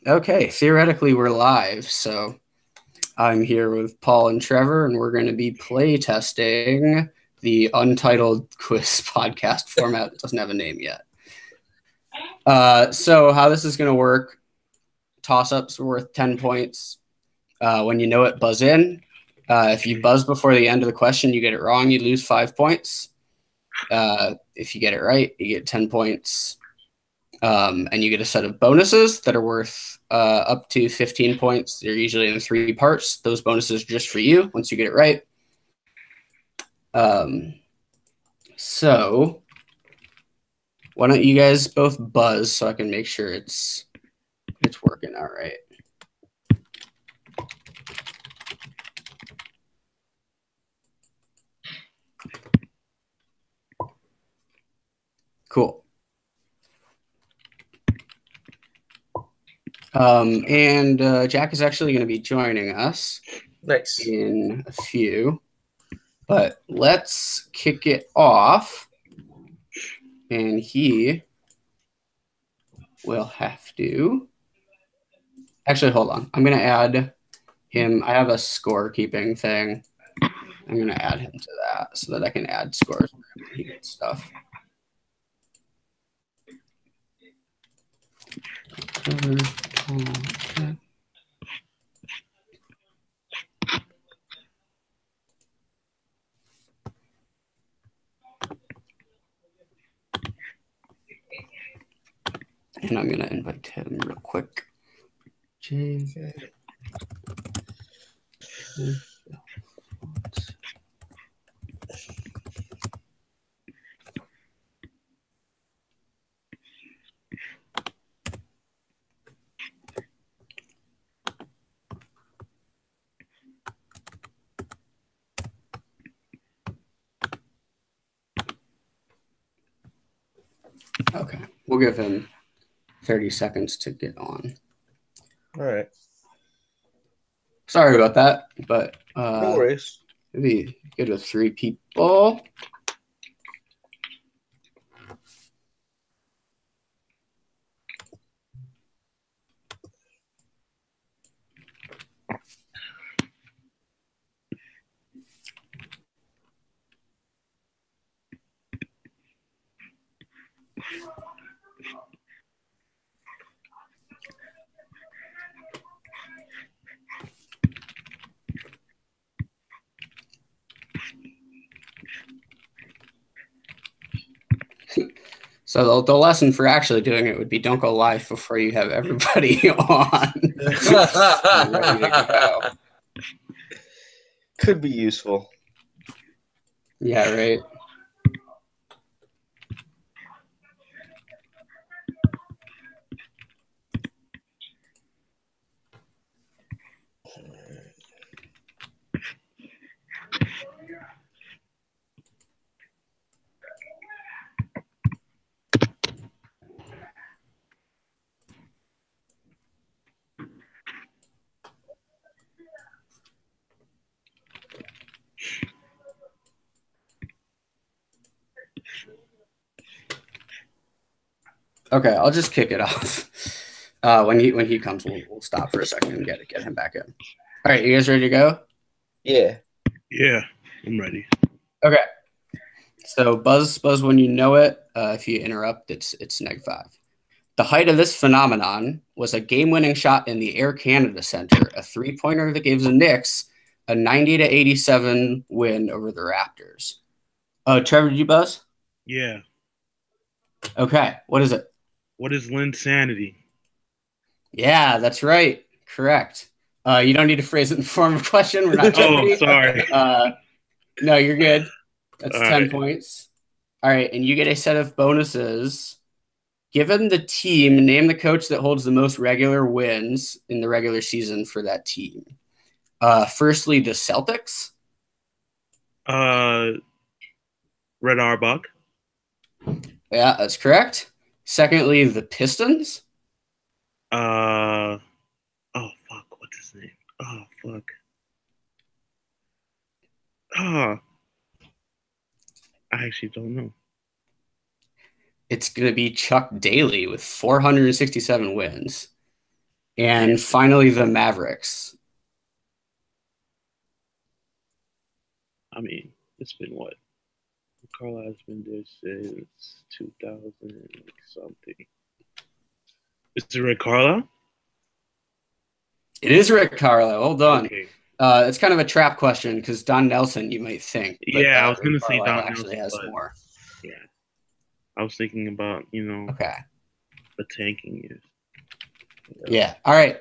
Okay, theoretically we're live, so I'm here with Paul and Trevor, and we're going to be play testing the Untitled Quiz podcast format that doesn't have a name yet. So how this is going to work, toss-ups are worth 10 points. When you know it, buzz in. If you buzz before the end of the question, you get it wrong, you lose 5 points. If you get it right, you get 10 points. And you get a set of bonuses that are worth up to 15 points. They're usually in 3 parts. Those bonuses are just for you once you get it right. So why don't you guys both buzz so I can make sure it's working all right. Cool. And Jack is actually going to be joining us in a few, but let's kick it off. And he will have to actually hold on. I'm going to add him. I have a score keeping thing. I'm going to add him to that so that I can add scores when he gets stuff. And I'm going to invite him real quick. Okay, we'll give him 30 seconds to get on. All right. Sorry about that, but no worries. It'd be good with 3 people. So the lesson for actually doing it would be don't go live before you have everybody on. Ready to go. Could be useful. Yeah, right. Okay, I'll just kick it off. When he comes, we'll stop for a second and get him back in. All right, you guys ready to go? Yeah. Yeah, I'm ready. Okay. So buzz when you know it. If you interrupt, it's -5. The height of this phenomenon was a game-winning shot in the Air Canada Centre, a 3-pointer that gave the Knicks a 90-87 win over the Raptors. Trevor, did you buzz? Yeah. Okay, what is it? What is Linsanity? Yeah, that's right. Correct. You don't need to phrase it in the form of a question. We're not Jeopardy. Oh, sorry. No, you're good. That's All 10 right. points. All right, and you get a set of bonuses. Given the team, name the coach that holds the most regular wins in the regular season for that team. Firstly, the Celtics. Red Auerbach. Yeah, that's correct. Secondly, the Pistons. Oh, fuck. What's his name? Oh, fuck. Oh. I actually don't know. It's going to be Chuck Daly with 467 wins. And finally, the Mavericks. I mean, it's been what? Carlisle's been there since 2000 something. Is it Rick Carlisle? It is Rick Carlisle. Well done. Okay. It's kind of a trap question because Don Nelson, you might think. But, I was going to say Don actually Nelson, has more. Yeah. I was thinking about, okay, the tanking years. Yeah. All right.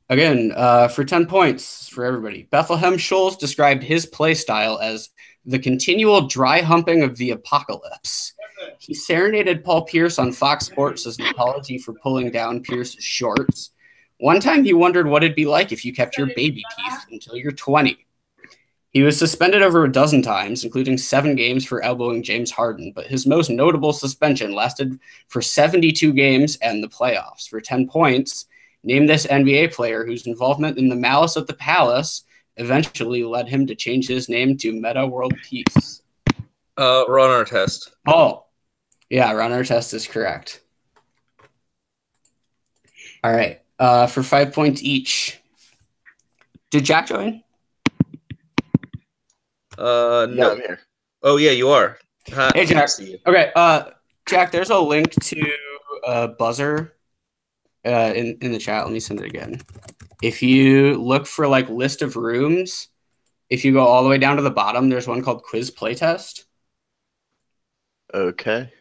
Again, for 10 points for everybody. Bethlehem Scholes described his play style as the continual dry humping of the apocalypse. He serenaded Paul Pierce on Fox Sports as an apology for pulling down Pierce's shorts. One time he wondered what it'd be like if you kept your baby teeth until you're 20. He was suspended over a dozen times, including 7 games for elbowing James Harden, but his most notable suspension lasted for 72 games and the playoffs. For 10 points, name this NBA player whose involvement in the Malice at the Palace eventually led him to change his name to Meta World Peace. Ron Artest. Oh, yeah, Ron Artest is correct. All right, for 5 points each. Did Jack join? No. Yeah, I'm here. Oh, yeah, you are. Hey, Jack. Okay, Jack, there's a link to a buzzer in the chat. Let me send it again. If you look for like list of rooms, if you go all the way down to the bottom, there's one called Quiz Playtest. Okay.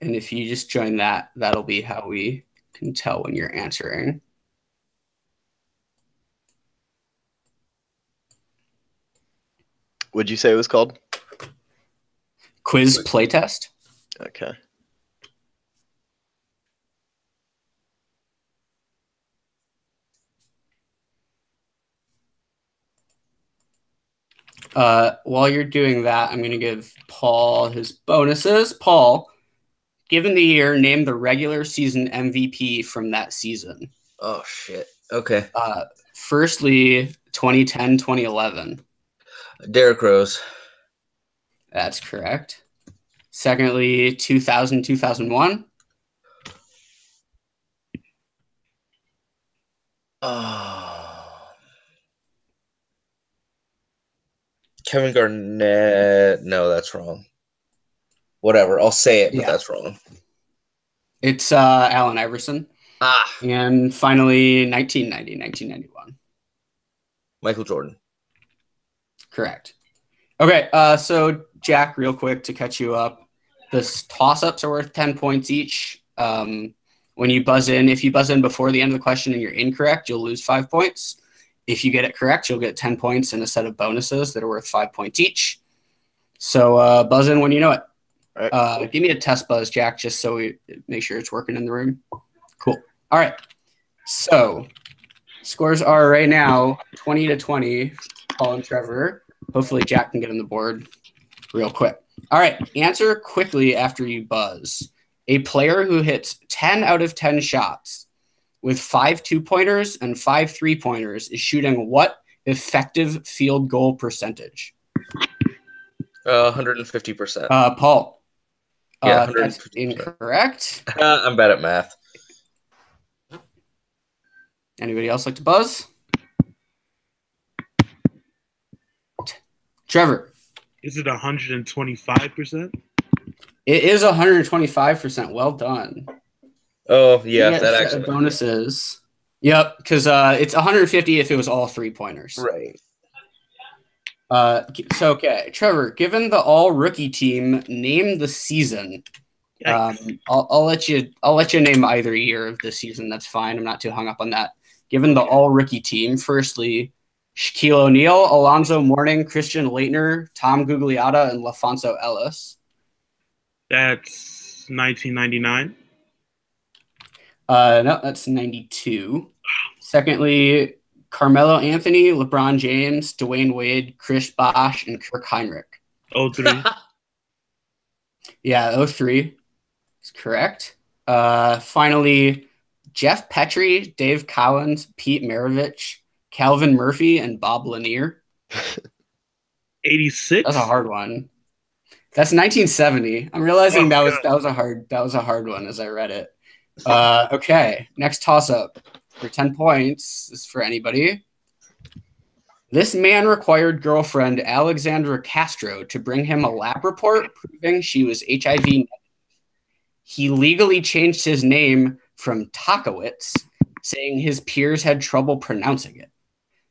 And if you just join that, that'll be how we can tell when you're answering. What'd you say it was called? Quiz Playtest. Okay. While you're doing that, I'm going to give Paul his bonuses. Paul, given the year, name the regular season MVP from that season. Oh, shit. Okay. Firstly, 2010, 2011. Derrick Rose. That's correct. Secondly, 2000, 2001. Kevin Garnett. No, that's wrong. Whatever. I'll say it, but that's wrong. It's Allen Iverson. And finally, 1991. Michael Jordan. Correct. Okay, so Jack, real quick to catch you up. The toss-ups are worth 10 points each. When you buzz in, if you buzz in before the end of the question and you're incorrect, you'll lose 5 points. If you get it correct, you'll get 10 points and a set of bonuses that are worth 5 points each. So buzz in when you know it. All right. Give me a test buzz, Jack, just so we make sure it's working in the room. Cool. All right. So scores are right now 20-20, Paul and Trevor. Hopefully Jack can get on the board real quick. All right. Answer quickly after you buzz. A player who hits 10 out of 10 shots with 5 2-pointers and 5 3-pointers is shooting what effective field goal percentage? 150%. Paul. Yeah, that's incorrect. I'm bad at math. Anybody else like to buzz? Trevor. Is it 125%? It is 125%. Well done. Oh, yeah, that actually bonuses. Yep, because it's 150 if it was all 3-pointers. Right. So okay, Trevor. Given the all-rookie team, name the season. I'll let you name either year of the season. That's fine. I'm not too hung up on that. Given the all-rookie team, firstly, Shaquille O'Neal, Alonzo Mourning, Christian Laettner, Tom Gugliotta, and LaFonso Ellis. That's 1999. No, that's 92. Secondly, Carmelo Anthony, LeBron James, Dwayne Wade, Chris Bosh, and Kirk Heinrich. 03. Yeah, 03 is correct. Finally, Jeff Petrie, Dave Collins, Pete Maravich, Calvin Murphy, and Bob Lanier. 86. That's a hard one. That's 1970. I'm realizing that was a hard one as I read it. Okay, next toss-up for 10 points. This is for anybody. This man required girlfriend Alexandra Castro to bring him a lab report proving she was HIV negative. He legally changed his name from Takowitz, saying his peers had trouble pronouncing it.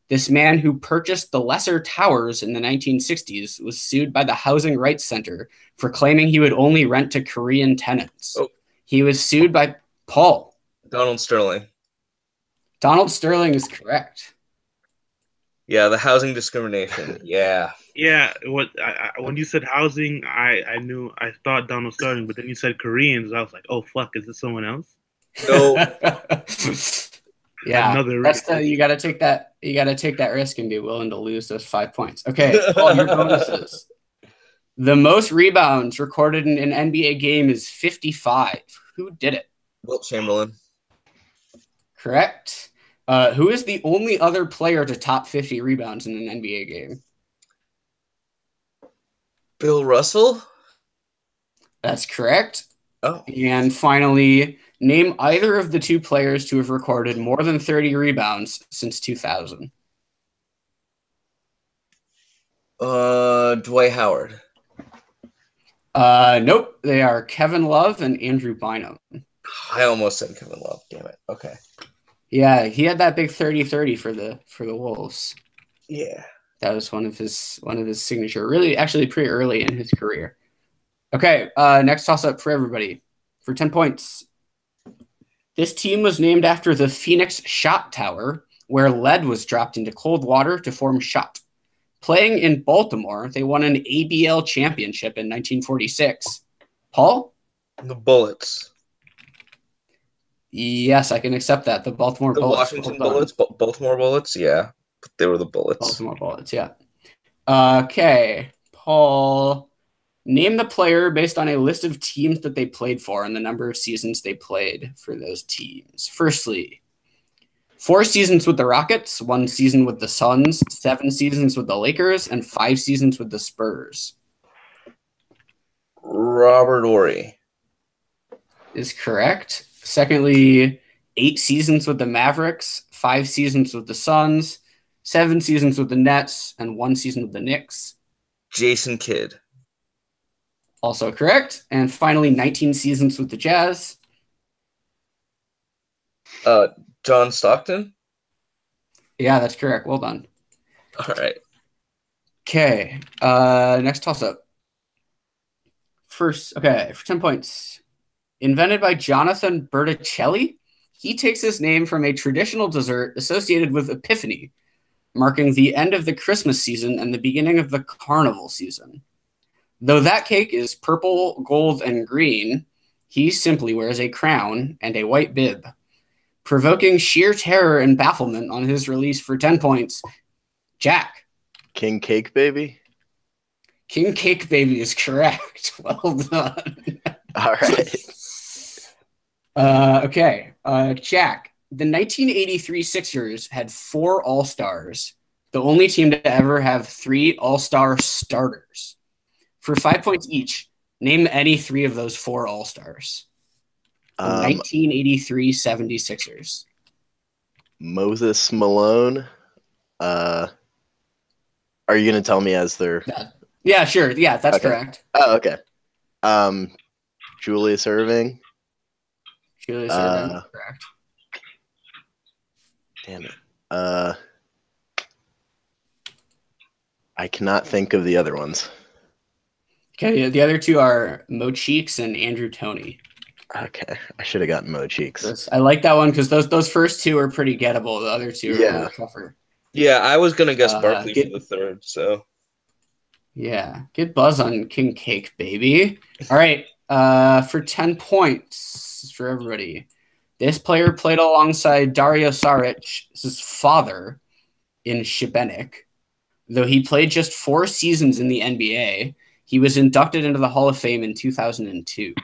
This man, who purchased the Lesser Towers in the 1960s, was sued by the Housing Rights Center for claiming he would only rent to Korean tenants. Oh. He was sued by Paul. Donald Sterling. Donald Sterling is correct. Yeah, the housing discrimination. Yeah. Yeah, when you said housing, I thought Donald Sterling, but then you said Koreans. I was like, oh fuck, is this someone else? No. Yeah, you got to take that. You got to take that risk and be willing to lose those 5 points. Okay, Paul, your bonuses. The most rebounds recorded in an NBA game is 55. Who did it? Wilt Chamberlain. Correct. Who is the only other player to top 50 rebounds in an NBA game? Bill Russell? That's correct. Oh. And finally, name either of the two players to have recorded more than 30 rebounds since 2000. Dwight Howard. Nope. They are Kevin Love and Andrew Bynum. I almost said Kevin Love. Damn it. Okay. Yeah, he had that big 30-30 for the Wolves. Yeah. That was one of his signature. Really, actually, pretty early in his career. Okay, next toss-up for everybody. For 10 points. This team was named after the Phoenix Shot Tower, where lead was dropped into cold water to form shot. Playing in Baltimore, they won an ABL championship in 1946. Paul? The Bullets. Yes, I can accept that. The Baltimore Bullets. Washington Bullets? Baltimore Bullets? Yeah. They were the Bullets. Baltimore Bullets, yeah. Okay, Paul. Name the player based on a list of teams that they played for and the number of seasons they played for those teams. Firstly, 4 seasons with the Rockets, 1 season with the Suns, 7 seasons with the Lakers, and 5 seasons with the Spurs. Robert Horry. Is correct. Secondly, 8 seasons with the Mavericks, 5 seasons with the Suns, 7 seasons with the Nets, and 1 season with the Knicks. Jason Kidd. Also correct. And finally, 19 seasons with the Jazz. John Stockton? Yeah, that's correct. Well done. All right. Okay. Next toss-up. First, okay, for 10 points. Invented by Jonathan Berticelli, he takes his name from a traditional dessert associated with Epiphany, marking the end of the Christmas season and the beginning of the carnival season. Though that cake is purple, gold, and green, he simply wears a crown and a white bib, provoking sheer terror and bafflement on his release for 10 points. Jack. King Cake Baby? King Cake Baby is correct. Well done. All right. Okay. Jack. The 1983 Sixers had 4 All-Stars, the only team to ever have 3 All-Star starters. For 5 points each, name any 3 of those 4 All-Stars. 1983 76ers. Moses Malone. Are you going to tell me as their... Yeah, sure. Yeah, that's okay. Correct. Oh, okay. Julius Erving. Julius Erving, correct. Damn it. I cannot think of the other ones. Okay, the other 2 are Mo Cheeks and Andrew Toney. Okay, I should have gotten Mo Cheeks. I like that one because those first 2 are pretty gettable. The other 2 are a little tougher. Yeah, I was going to guess Barkley for the third, so... Yeah, get buzz on King Cake, baby. All right, for 10 points for everybody. This player played alongside Dario Saric, his father, in Šibenik. Though he played just 4 seasons in the NBA, he was inducted into the Hall of Fame in 2002.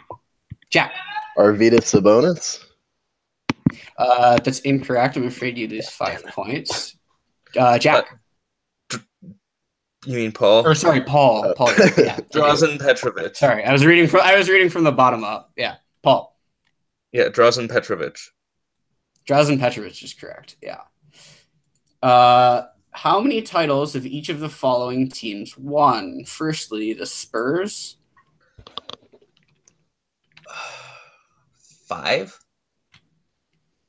Jack. Arvydas Sabonis? That's incorrect. I'm afraid you lose 5 points. Jack. You mean Paul? Or sorry, Paul. Paul. Yeah. Drazen Petrovic. Sorry, I was reading from the bottom up. Yeah, Paul. Yeah, Drazen Petrovic. Drazen Petrovic is correct. Yeah. How many titles have each of the following teams won? Firstly, the Spurs. 5.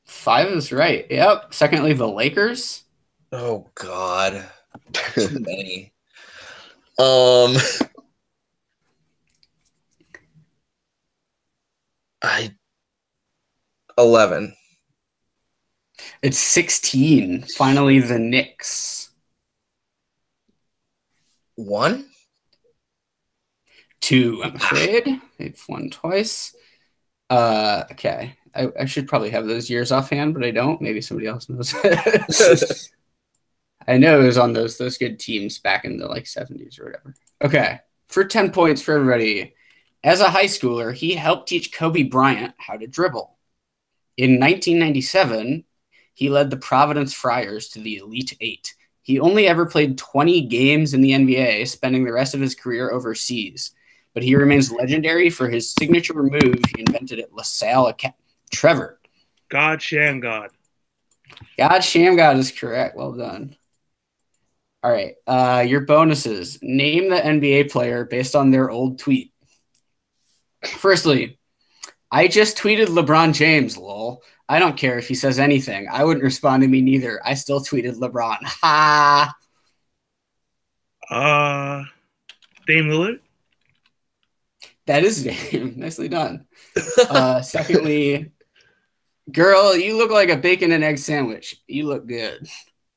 5 is right. Yep. Secondly, the Lakers. Oh God, too many. 11. It's 16. Finally, the Knicks. 1. 2, I'm afraid. They've won twice. Okay. I should probably have those years offhand, but I don't. Maybe somebody else knows. I know it was on those good teams back in the 70s or whatever. Okay. For 10 points for everybody. As a high schooler, he helped teach Kobe Bryant how to dribble. In 1997, he led the Providence Friars to the Elite Eight. He only ever played 20 games in the NBA, spending the rest of his career overseas. But he remains legendary for his signature move he invented at LaSalle Academy. Trevor. God Shamgod. God Shamgod is correct. Well done. All right. Your bonuses. Name the NBA player based on their old tweet. Firstly, I just tweeted LeBron James, lol. I don't care if he says anything. I wouldn't respond to me neither. I still tweeted LeBron. Ha! Dame Lillard? That is Dame. Nicely done. Secondly, girl, you look like a bacon and egg sandwich. You look good.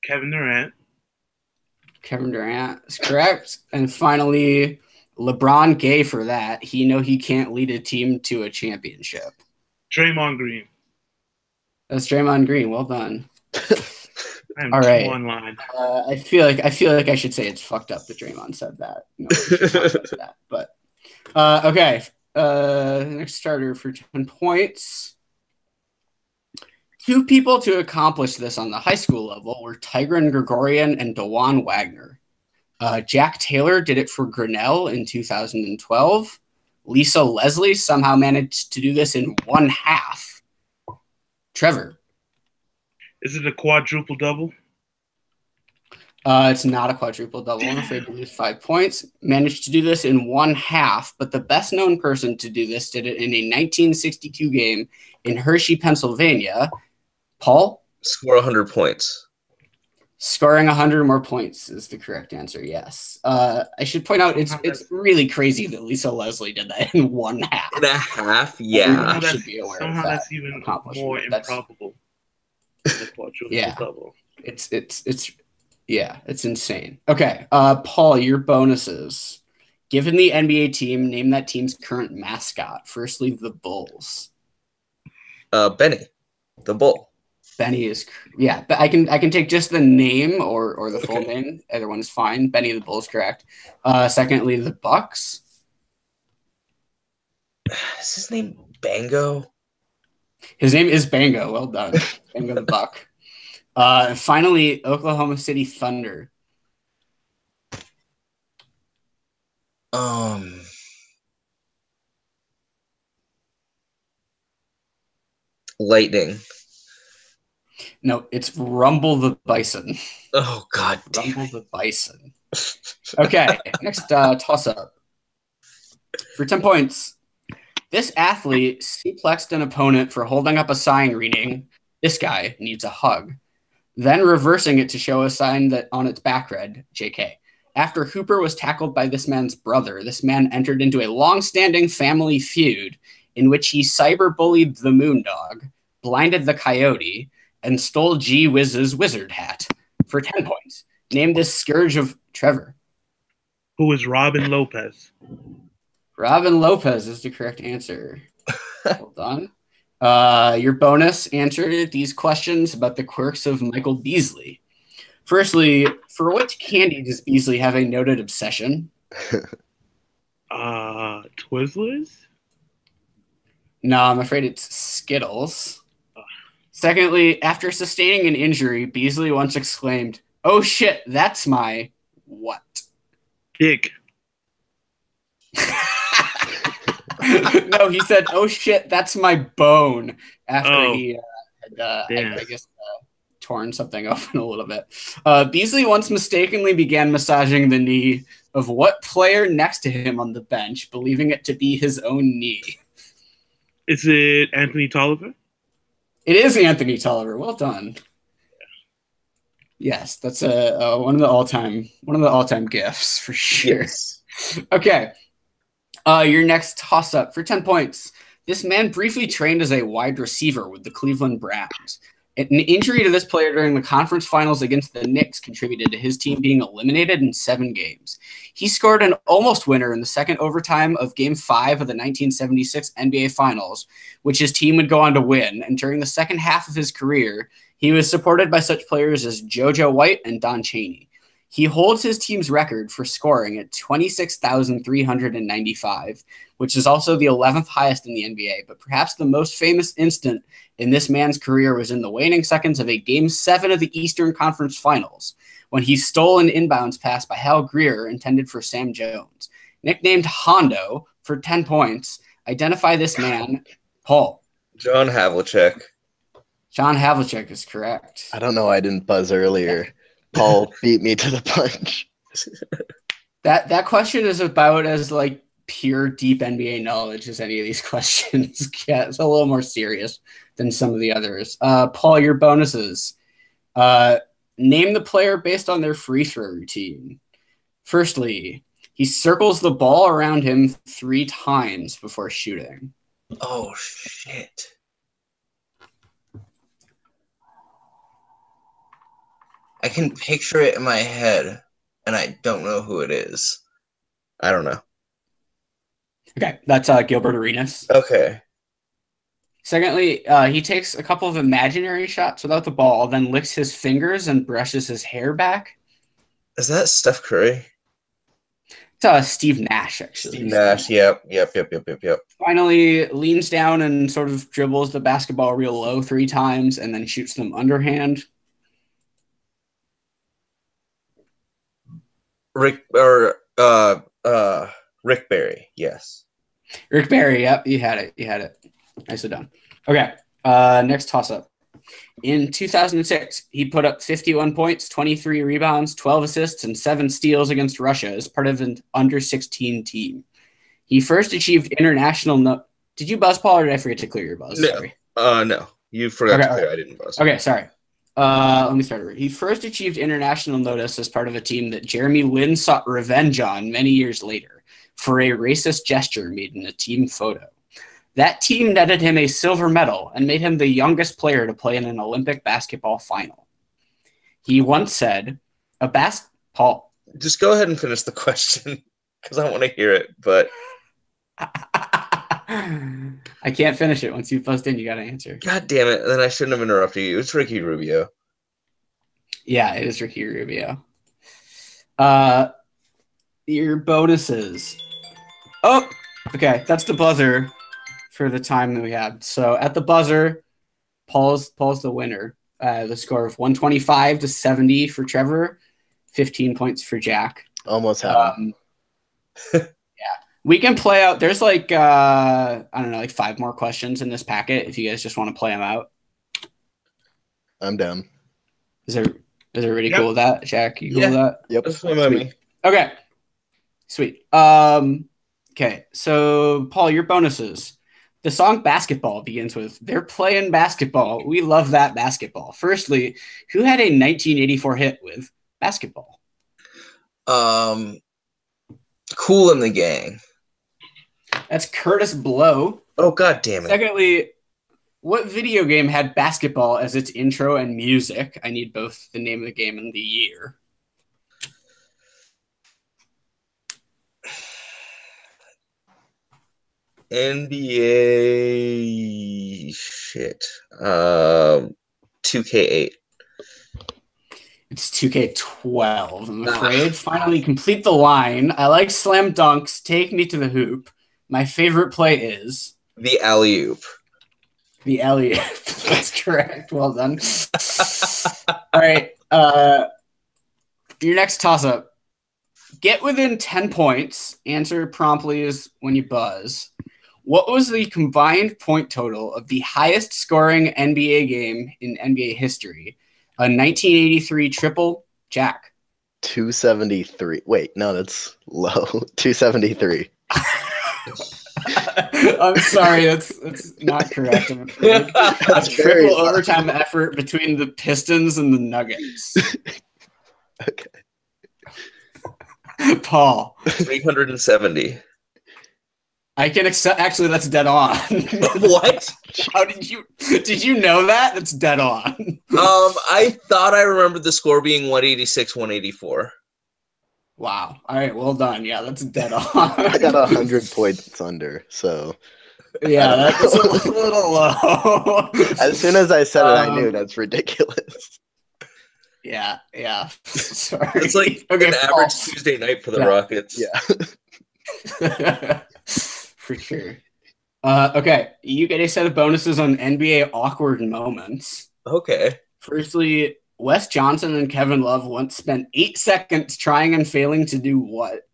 Kevin Durant. Kevin Durant is correct. And finally, LeBron gay for that. He can't lead a team to a championship. Draymond Green. That's Draymond Green. Well done. I'm all right. Online. I feel like I should say it's fucked up that Draymond said that. No, that. But okay. Next starter for 10 points. 2 people to accomplish this on the high school level were Tigran Grigorian and Dewan Wagner. Jack Taylor did it for Grinnell in 2012. Lisa Leslie somehow managed to do this in 1 half. Trevor. Is it a quadruple double? It's not a quadruple double. I'm afraid to lose 5 points. Managed to do this in 1 half, but the best known person to do this did it in a 1962 game in Hershey, Pennsylvania. Paul? Score 100 points. Scoring 100 more points is the correct answer, yes. I should point out it's really crazy that Lisa Leslie did that in 1 half. In a half? Yeah. I should be aware somehow of that. That's even more improbable. Yeah. It's insane. Okay, Paul, your bonuses. Given the NBA team, name that team's current mascot. Firstly, the Bulls. Benny, the Bull. Benny is, yeah. But I can take just the name or the full name. Either one is fine. Benny the Bull is correct. Secondly, the Bucks. Is his name Bango? His name is Bango. Well done, Bango the Buck. Finally, Oklahoma City Thunder. Lightning. No, it's Rumble the Bison. Oh, God. Rumble the Bison. Okay, next toss-up. For 10 points, this athlete suplexed an opponent for holding up a sign reading, "This guy needs a hug," then reversing it to show a sign that on its back read, "JK." After Hooper was tackled by this man's brother, this man entered into a long-standing family feud in which he cyber-bullied the Moondog, blinded the Coyote, and stole G Wiz's wizard hat. For 10 points, name this scourge of Trevor. Who is Robin Lopez? Robin Lopez is the correct answer. Well done. Your bonus answered these questions about the quirks of Michael Beasley. Firstly, for which candy does Beasley have a noted obsession? Twizzlers? No, I'm afraid it's Skittles. Secondly, after sustaining an injury, Beasley once exclaimed, "Oh shit, that's my what?" Dick. No, he said, "Oh shit, that's my bone." After he had, I guess, torn something open a little bit. Beasley once mistakenly began massaging the knee of what player next to him on the bench, believing it to be his own knee. Is it Anthony Tolliver? It is Anthony Tolliver. Well done. Yes, that's one of the all-time gifts for sure. Yes. Okay. Your next toss-up for 10 points. This man briefly trained as a wide receiver with the Cleveland Browns. An injury to this player during the conference finals against the Knicks contributed to his team being eliminated in 7 games. He scored an almost winner in the second overtime of Game 5 of the 1976 NBA Finals, which his team would go on to win. And during the second half of his career, he was supported by such players as JoJo White and Don Chaney. He holds his team's record for scoring at 26,395, which is also the 11th highest in the NBA. But perhaps the most famous instant in this man's career was in the waning seconds of a Game 7 of the Eastern Conference Finals, when he stole an inbounds pass by Hal Greer intended for Sam Jones. Nicknamed Hondo for 10 points, identify this man, Paul. John Havlicek. John Havlicek is correct. I don't know. I didn't buzz earlier. Paul beat me to the punch. That question is about as like pure deep NBA knowledge as any of these questions get. It's a little more serious than some of the others. Paul, your bonuses. Name the player based on their free throw routine. Firstly, he circles the ball around him 3 times before shooting. Oh, shit. I can picture it in my head, and I don't know who it is. I don't know. Okay, that's Gilbert Arenas. Okay. Secondly, he takes a couple of imaginary shots without the ball, then licks his fingers and brushes his hair back. Is that Steph Curry? It's Steve Nash, actually. Steve Nash, yep. Finally, leans down and sort of dribbles the basketball real low 3 times and then shoots them underhand. Rick Barry, yes. Rick Barry, yep, you had it. Nicely done. Okay, next toss-up. In 2006, he put up 51 points, 23 rebounds, 12 assists, and 7 steals against Russia as part of an under-16 team. He first achieved international... Did you buzz, Paul, or did I forget to clear your buzz? No, Sorry. No. You forgot to clear. I didn't buzz. Okay, sorry. Let me start over. He first achieved international notice as part of a team that Jeremy Lin sought revenge on many years later for a racist gesture made in a team photo. That team netted him a silver medal and made him the youngest player to play in an Olympic basketball final. He once said, Paul. Just go ahead and finish the question because I want to hear it, but... I can't finish it. Once you've buzzed in, you got to answer. God damn it. Then I shouldn't have interrupted you. It's Ricky Rubio. Yeah, it is Ricky Rubio. Your bonuses. Oh, okay. That's the buzzer for the time that we had. So at the buzzer, Paul's the winner. The score of 125-70 for Trevor, 15 points for Jack. Almost had him. We can play out. There's like, I don't know, like 5 more questions in this packet if you guys just want to play them out. I'm down. Is everybody cool with that? Jack, you cool with that? Yep. That's fine by me. Okay. Sweet. Okay. So, Paul, your bonuses. The song Basketball begins with, "They're playing basketball. We love that basketball." Firstly, who had a 1984 hit with basketball? Kool and the Gang. That's Curtis Blow. Oh, God damn it. Secondly, what video game had basketball as its intro and music? I need both the name of the game and the year. NBA shit. 2K8. It's 2K12, I'm afraid. Finally, complete the line. I like slam dunks. Take me to the hoop. My favorite play is... The alley-oop. The alley-oop. That's correct. Well done. All right. Your next toss-up. Get within 10 points. Answer promptly is when you buzz. What was the combined point total of the highest scoring NBA game in NBA history? A 1983 triple. Jack. 273. Wait, no, that's low. 273. I'm sorry, that's not correct. I'm afraid. A triple overtime effort between the Pistons and the Nuggets. Okay. Paul. 370. I can accept. Actually, that's dead on. What? How did you know that? That's dead on. I thought I remembered the score being 186, 184. Wow. All right. Well done. Yeah, that's dead on. I got 100 points under, so. Yeah, that's a little low. As soon as I said it, I knew that's ridiculous. Yeah. Sorry. It's like an average Tuesday night for the Rockets. Yeah. For sure. Okay, you get a set of bonuses on NBA awkward moments. Okay. Firstly, Wes Johnson and Kevin Love once spent 8 seconds trying and failing to do what?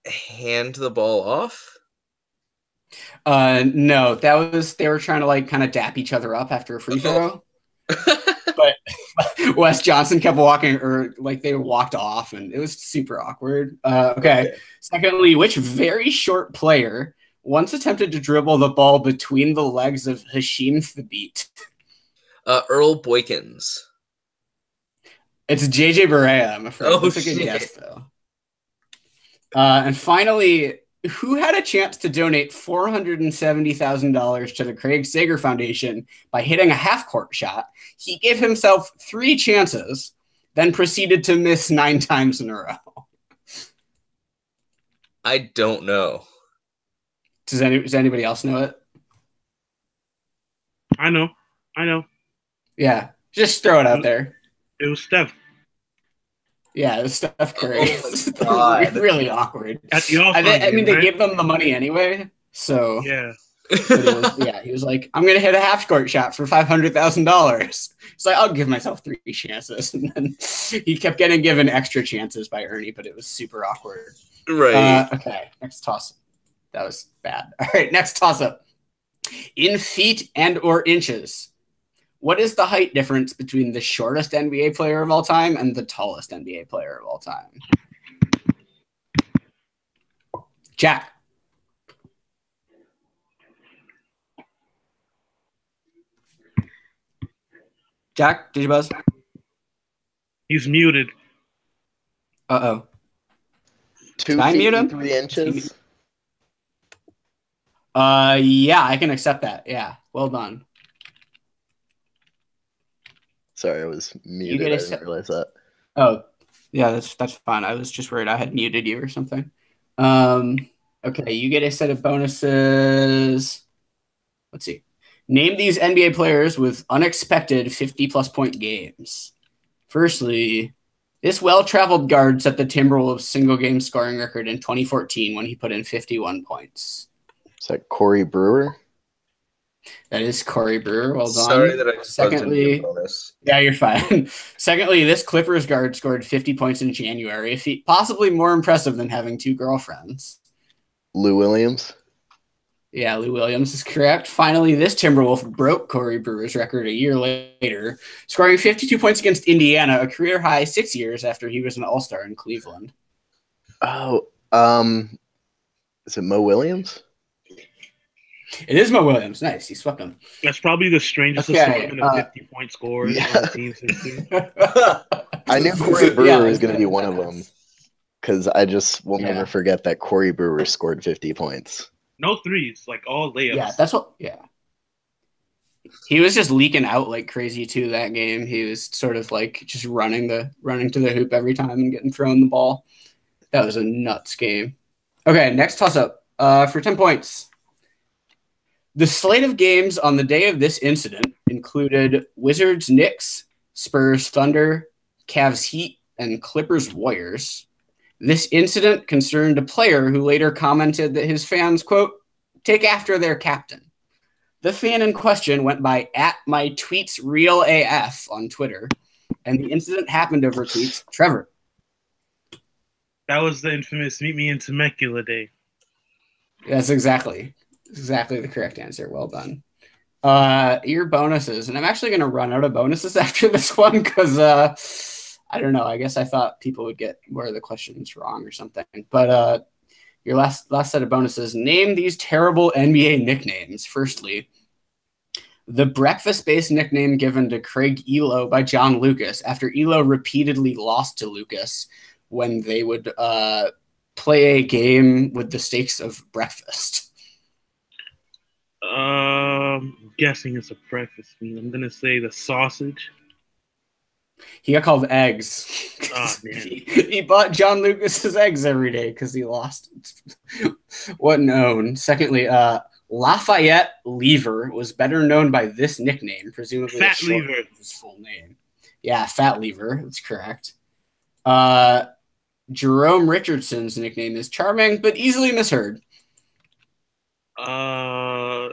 Hand the ball off? No, they were trying to like kind of dap each other up after a free throw. But Wes Johnson kept walking, or like they walked off, and it was super awkward. Okay. Secondly, which very short player once attempted to dribble the ball between the legs of Hashim Thabit? Earl Boykins. It's JJ Barea, I'm afraid. That's a good guess, though. And finally, who had a chance to donate $470,000 to the Craig Sager Foundation by hitting a half-court shot? He gave himself 3 chances, then proceeded to miss 9 times in a row. I don't know. Does anybody else know it? I know. Yeah, just throw it out there. It was Steph. Yeah, it was Steph Curry. Oh, really awkward. At the All-Star game, they gave them the money anyway, so yeah. He was like, I'm gonna hit a half-court shot for $500,000. It's like, I'll give myself 3 chances, and then he kept getting given extra chances by Ernie, but it was super awkward. Right. Okay, next toss. That was bad. All right, next toss-up. In feet and or inches, what is the height difference between the shortest NBA player of all time and the tallest NBA player of all time? Jack. Jack, did you buzz? He's muted. Uh-oh. 2 feet and 3 inches? Yeah, I can accept that. Yeah, well done. Sorry, I was muted. I didn't realize that. Oh, yeah, that's fine. I was just worried I had muted you or something. Okay, you get a set of bonuses. Let's see. Name these NBA players with unexpected 50-plus point games. Firstly, this well-traveled guard set the Timberwolves single-game scoring record in 2014 when he put in 51 points. Is that Corey Brewer? That is Corey Brewer. Well done. Sorry that I Secondly, bonus. Yeah, you're fine. Secondly, this Clippers guard scored 50 points in January, a feat possibly more impressive than having 2 girlfriends. Lou Williams? Yeah, Lou Williams is correct. Finally, this Timberwolf broke Corey Brewer's record a year later, scoring 52 points against Indiana, a career high 6 years after he was an All-Star in Cleveland. Oh, is it Mo Williams? It is Mo Williams. Nice. He swept him. That's probably the strangest assortment of 50-point scores on the team's history. I knew Corey Brewer was going to be one of them because I just will never forget that Corey Brewer scored 50 points. No threes, like all layups. Yeah, that's what. Yeah. He was just leaking out like crazy too that game. He was sort of like just running to the hoop every time and getting thrown the ball. That was a nuts game. Okay, next toss up for 10 points. The slate of games on the day of this incident included Wizards Knicks, Spurs Thunder, Cavs Heat, and Clippers Warriors. This incident concerned a player who later commented that his fans, quote, take after their captain. The fan in question went by @MyTweetsRealAF on Twitter. and the incident happened over tweets. Trevor. That was the infamous "Meet Me in Temecula" day. That's exactly the correct answer. Well done. Your bonuses, and I'm actually going to run out of bonuses after this one because I don't know. I guess I thought people would get more of the questions wrong or something. But your last set of bonuses. Name these terrible NBA nicknames. Firstly, the breakfast-based nickname given to Craig Elo by John Lucas after Elo repeatedly lost to Lucas when they would play a game with the stakes of breakfast. Guessing it's a breakfast meal. I'm gonna say the sausage. He got called eggs. Oh man. He bought John Lucas's eggs every day because he lost. What known? Secondly, Lafayette Lever was better known by this nickname, presumably Fat Lever. His full name. Yeah, Fat Lever. That's correct. Jerome Richardson's nickname is charming, but easily misheard. I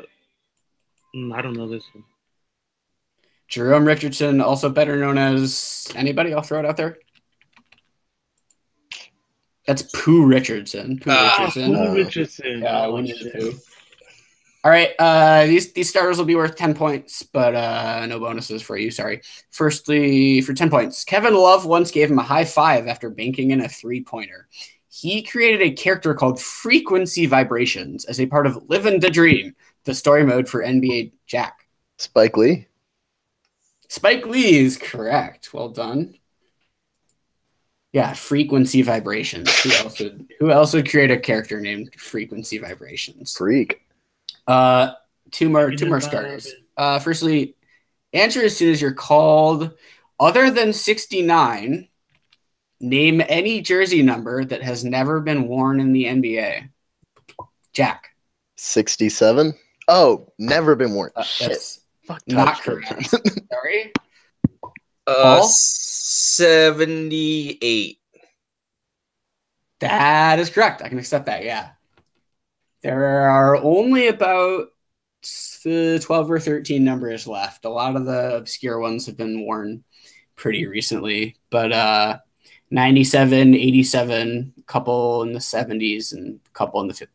don't know this one. Jerome Richardson, also better known as anybody? I'll throw it out there. That's Pooh Richardson. Pooh Richardson. Yeah, Winnie the Pooh. All right, these starters will be worth 10 points, but no bonuses for you. Sorry. Firstly, for 10 points, Kevin Love once gave him a high five after banking in a three-pointer. He created a character called Frequency Vibrations as a part of Livin' the Dream, the story mode for NBA Jack. Spike Lee. Spike Lee is correct. Well done. Yeah, Frequency Vibrations. Who else would create a character named Frequency Vibrations? Freak. Two more starters. Firstly, answer as soon as you're called. Other than 69, name any jersey number that has never been worn in the NBA. Jack. 67. Oh, never been worn. That's Fuck, not correct. Sorry. 78. That is correct. I can accept that. Yeah. There are only about 12 or 13 numbers left. A lot of the obscure ones have been worn pretty recently, but 97, 87, a couple in the 70s, and a couple in the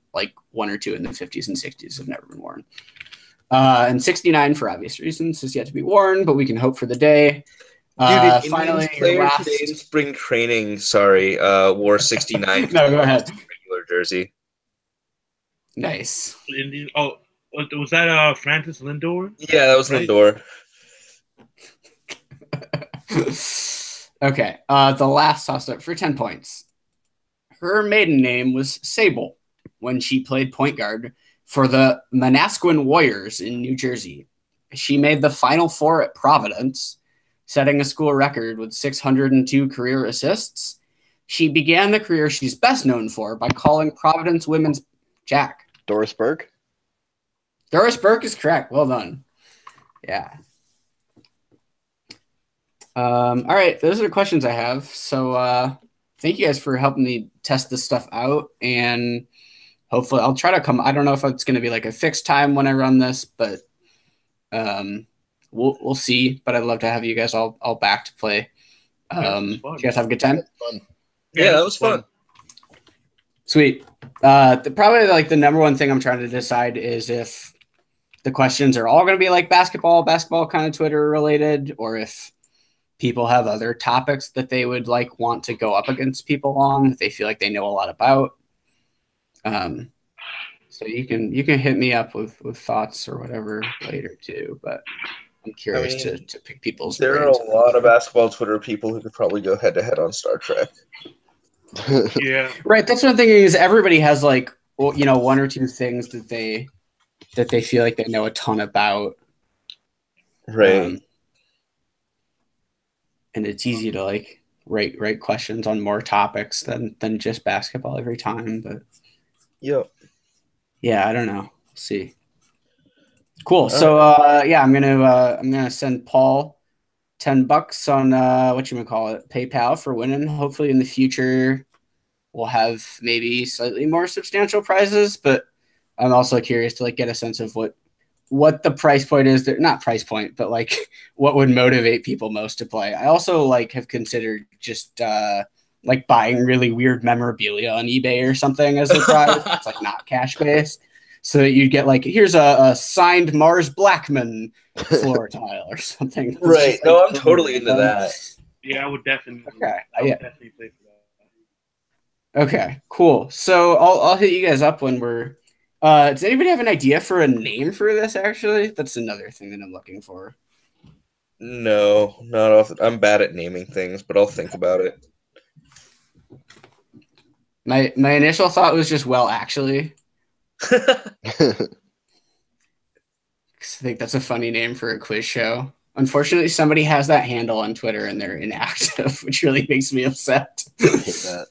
one or two in the 50s and 60s have never been worn. And 69, for obvious reasons, is yet to be worn, but we can hope for the day. Finally, player today in spring training, wore 69. No, go ahead. Regular jersey. Nice. Oh, was that Francis Lindor? Yeah, that was right? Lindor. Okay, the last toss-up for 10 points. Her maiden name was Sable when she played point guard for the Manasquan Warriors in New Jersey. She made the Final Four at Providence, setting a school record with 602 career assists. She began the career she's best known for by calling Providence women's Jack. Doris Burke? Doris Burke is correct. Well done. Yeah. All right. Those are the questions I have. So thank you guys for helping me test this stuff out. And hopefully I'll try to come. I don't know if it's going to be like a fixed time when I run this, but we'll see. But I'd love to have you guys all back to play. Did you guys have a good time? Yeah, that was fun. Sweet. Probably like the number one thing I'm trying to decide is if the questions are all going to be like basketball kind of Twitter related, or if people have other topics that they would like want to go up against people on that they feel like they know a lot about. So you can hit me up with thoughts or whatever later too, but I'm curious to pick people's brains. There are a lot of basketball Twitter people who could probably go head to head on Star Trek. Yeah. Right. That's what I'm thinking is everybody has like, one or two things that they feel like they know a ton about. Right. And it's easy to like write questions on more topics than just basketball every time. But yeah, I don't know. We'll see. Cool. So I'm gonna send Paul $10 on PayPal for winning. Hopefully in the future we'll have maybe slightly more substantial prizes, but I'm also curious to like get a sense of what what the price point is. Not price point, but like what would motivate people most to play. I also like have considered just like buying really weird memorabilia on eBay or something as a prize. It's like not cash based. So that you'd get like, here's a signed Mars Blackman floor tile or something. Right. Just, No, like, I'm totally into that. Yeah, I would definitely. Okay. I would definitely play for that. Okay, cool. So I'll hit you guys up when we're. Does anybody have an idea for a name for this? Actually, that's another thing that I'm looking for. No, not off. I'm bad at naming things, but I'll think about it. My initial thought was just actually. I think that's a funny name for a quiz show. Unfortunately, somebody has that handle on Twitter and they're inactive, which really makes me upset. I hate that.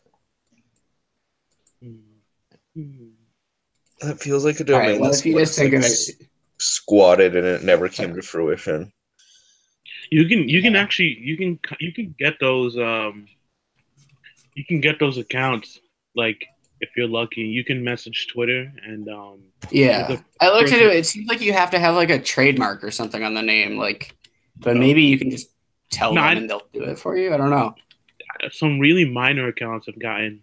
That feels like a domain if you just think of it, squatted and it never came to fruition. You can actually get those accounts, like if you're lucky. You can message Twitter and I looked into it. It seems like you have to have like a trademark or something on the name, like, but maybe you can just tell them and they'll do it for you. I don't know. Some really minor accounts have gotten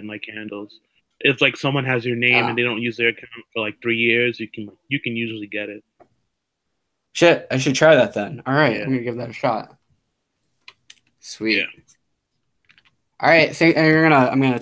like handles. If like someone has your name and they don't use their account for like 3 years, you can usually get it. Shit, I should try that then. All right, I'm gonna give that a shot. Sweet. Yeah. All right, I'm gonna